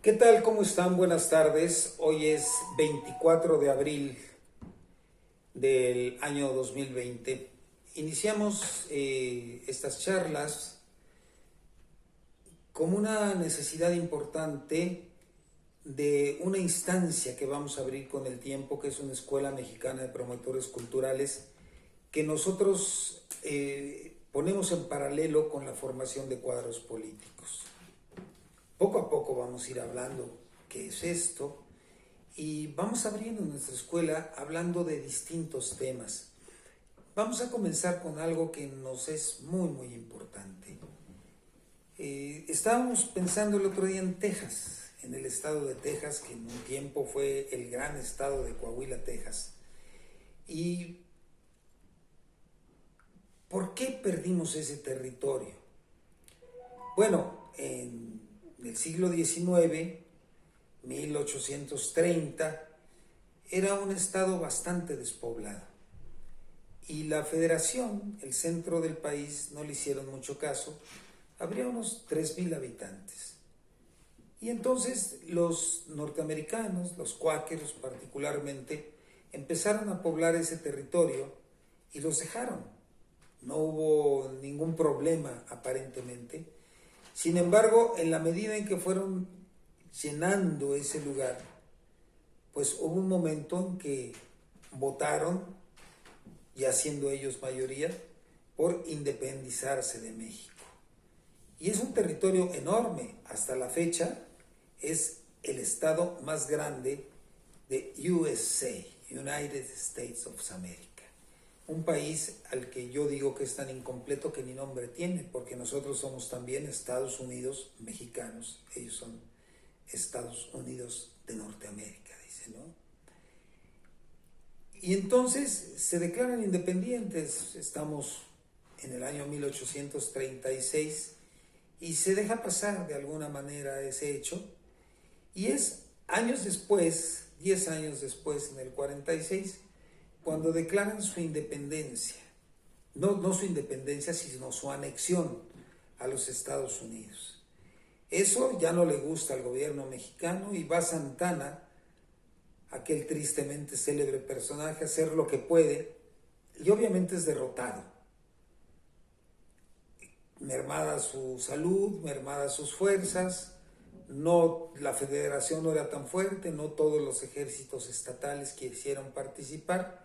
¿Qué tal? ¿Cómo están? Buenas tardes. Hoy es 24 de abril del año 2020. Iniciamos estas charlas como una necesidad importante de una instancia que vamos a abrir con el tiempo, que es una escuela mexicana de promotores culturales, que nosotros ponemos en paralelo con la formación de cuadros políticos. Poco a poco vamos a ir hablando qué es esto y vamos abriendo nuestra escuela hablando de distintos temas. Vamos a comenzar con algo que nos es muy importante. Estábamos pensando el otro día en Texas, en el estado de Texas, que en un tiempo fue el gran estado de Coahuila, Texas. ¿Y por qué perdimos ese territorio? Bueno, en el siglo XIX, 1830, era un estado bastante despoblado. Y la federación, el centro del país, no le hicieron mucho caso. Habría unos 3,000 habitantes. Y entonces los norteamericanos, los cuáqueros particularmente, empezaron a poblar ese territorio y los dejaron. No hubo ningún problema aparentemente. Sin embargo, en la medida en que fueron llenando ese lugar, pues hubo un momento en que votaron, ya siendo ellos mayoría, por independizarse de México. Y es un territorio enorme. Hasta la fecha es el estado más grande de USA, United States of America. Un país al que yo digo que es tan incompleto que ni nombre tiene, porque nosotros somos también Estados Unidos mexicanos, ellos son Estados Unidos de Norteamérica, dice, ¿no? Y entonces se declaran independientes, estamos en el año 1836, y se deja pasar de alguna manera ese hecho, y es años después, 10 años después, en el 46, cuando declaran su independencia, no su independencia, sino su anexión a los Estados Unidos. Eso ya no le gusta al gobierno mexicano y va Santana, aquel tristemente célebre personaje, a hacer lo que puede y obviamente es derrotado. Mermada su salud, mermadas sus fuerzas, la federación no era tan fuerte, no todos los ejércitos estatales quisieron participar.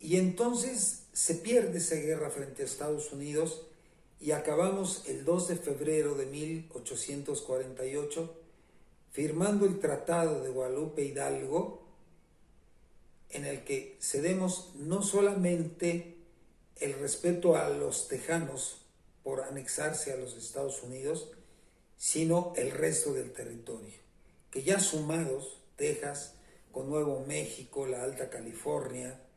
Y entonces se pierde esa guerra frente a Estados Unidos y acabamos el 2 de febrero de 1848 firmando el Tratado de Guadalupe Hidalgo, en el que cedemos no solamente el respeto a los tejanos por anexarse a los Estados Unidos, sino el resto del territorio, que ya sumados, Texas, con Nuevo México, la Alta California,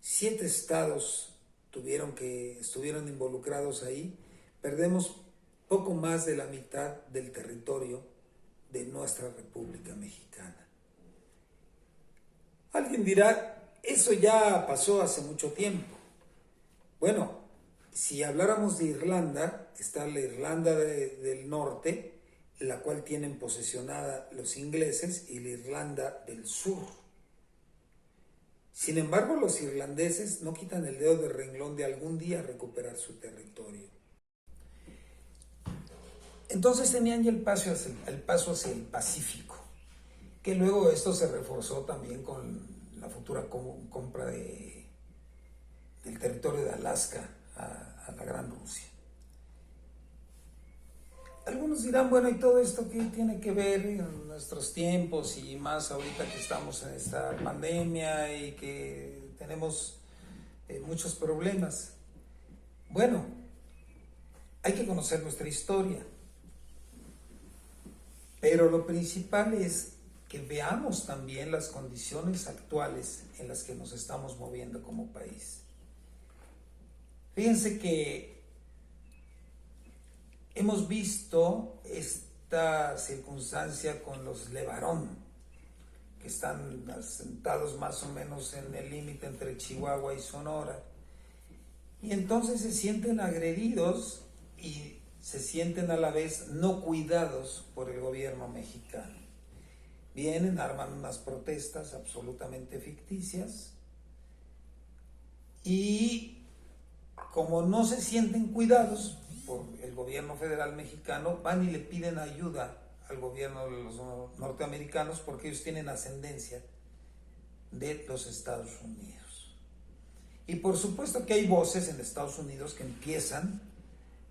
7 estados estuvieron involucrados ahí, perdemos poco más de la mitad del territorio de nuestra República Mexicana. Alguien dirá, eso ya pasó hace mucho tiempo. Bueno, si habláramos de Irlanda, está la Irlanda del Norte, la cual tienen posesionada los ingleses, y la Irlanda del Sur. Sin embargo, los irlandeses no quitan el dedo del renglón de algún día recuperar su territorio. Entonces tenían ya el paso hacia el Pacífico, que luego esto se reforzó también con la futura compra del territorio de Alaska a la Gran Rusia. Algunos dirán, bueno, ¿y todo esto qué tiene que ver en nuestros tiempos y más ahorita que estamos en esta pandemia y que tenemos muchos problemas? Bueno, hay que conocer nuestra historia, pero lo principal es que veamos también las condiciones actuales en las que nos estamos moviendo como país. Fíjense que hemos visto esta circunstancia con los LeBarón, que están asentados más o menos en el límite entre Chihuahua y Sonora, y entonces se sienten agredidos y se sienten a la vez no cuidados por el gobierno mexicano. Vienen, arman unas protestas absolutamente ficticias y como no se sienten cuidados por el gobierno federal mexicano, van y le piden ayuda al gobierno de los norteamericanos porque ellos tienen ascendencia de los Estados Unidos. Y por supuesto que hay voces en Estados Unidos que empiezan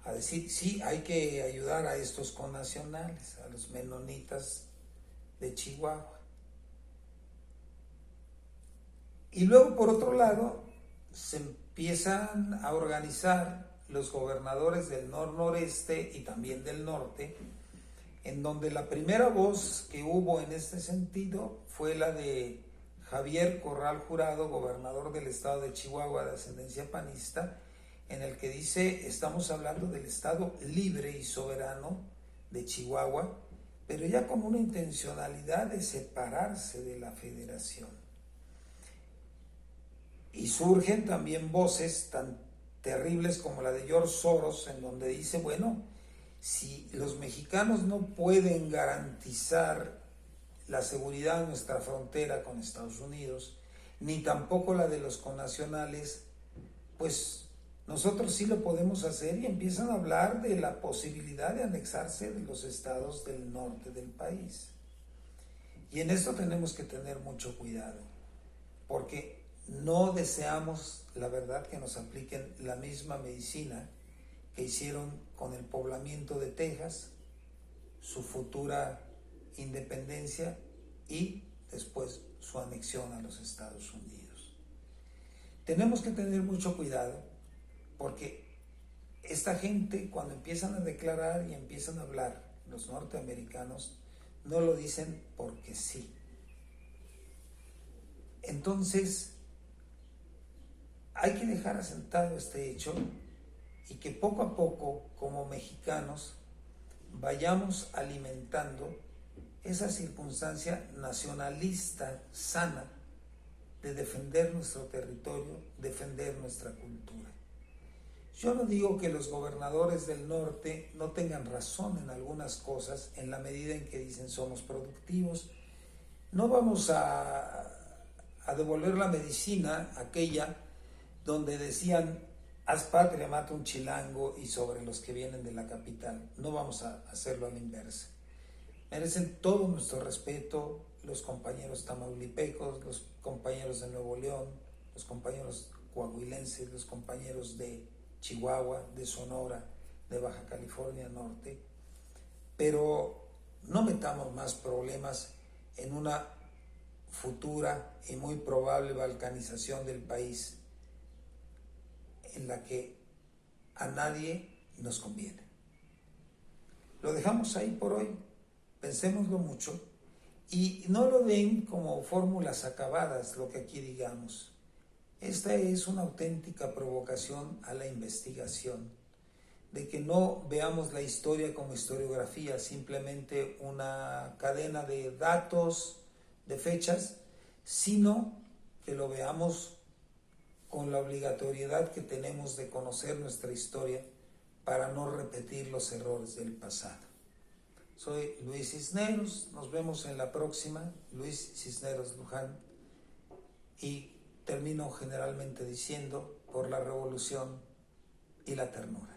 a decir, sí, hay que ayudar a estos connacionales, a los menonitas de Chihuahua. Y luego, por otro lado, se empiezan a organizar los gobernadores del noreste y también del norte, en donde la primera voz que hubo en este sentido fue la de Javier Corral Jurado, gobernador del estado de Chihuahua de ascendencia panista, en el que dice, estamos hablando del estado libre y soberano de Chihuahua, pero ya con una intencionalidad de separarse de la federación. Y surgen también voces tan terribles como la de George Soros, en donde dice, bueno, si los mexicanos no pueden garantizar la seguridad de nuestra frontera con Estados Unidos, ni tampoco la de los connacionales, pues nosotros sí lo podemos hacer, y empiezan a hablar de la posibilidad de anexarse de los estados del norte del país. Y en esto tenemos que tener mucho cuidado, porque no deseamos, la verdad, que nos apliquen la misma medicina que hicieron con el poblamiento de Texas, su futura independencia y después su anexión a los Estados Unidos. Tenemos que tener mucho cuidado porque esta gente, cuando empiezan a declarar y empiezan a hablar, los norteamericanos, no lo dicen porque sí. Entonces, hay que dejar asentado este hecho y que poco a poco, como mexicanos, vayamos alimentando esa circunstancia nacionalista sana de defender nuestro territorio, defender nuestra cultura. Yo no digo que los gobernadores del norte no tengan razón en algunas cosas, en la medida en que dicen somos productivos. No vamos a devolver la medicina aquella donde decían haz patria, mata un chilango, y sobre los que vienen de la capital. No vamos a hacerlo a la inversa. Merecen todo nuestro respeto los compañeros tamaulipecos, los compañeros de Nuevo León, los compañeros coahuilenses, los compañeros de Chihuahua, de Sonora, de Baja California Norte, pero no metamos más problemas en una futura y muy probable balcanización del país en la que a nadie nos conviene. Lo dejamos ahí por hoy, pensémoslo mucho y no lo den como fórmulas acabadas lo que aquí digamos. Esta es una auténtica provocación a la investigación, de que no veamos la historia como historiografía, simplemente una cadena de datos, de fechas, sino que lo veamos con la obligatoriedad que tenemos de conocer nuestra historia para no repetir los errores del pasado. Soy Luis Cisneros, nos vemos en la próxima, Luis Cisneros Luján, y termino generalmente diciendo por la revolución y la ternura.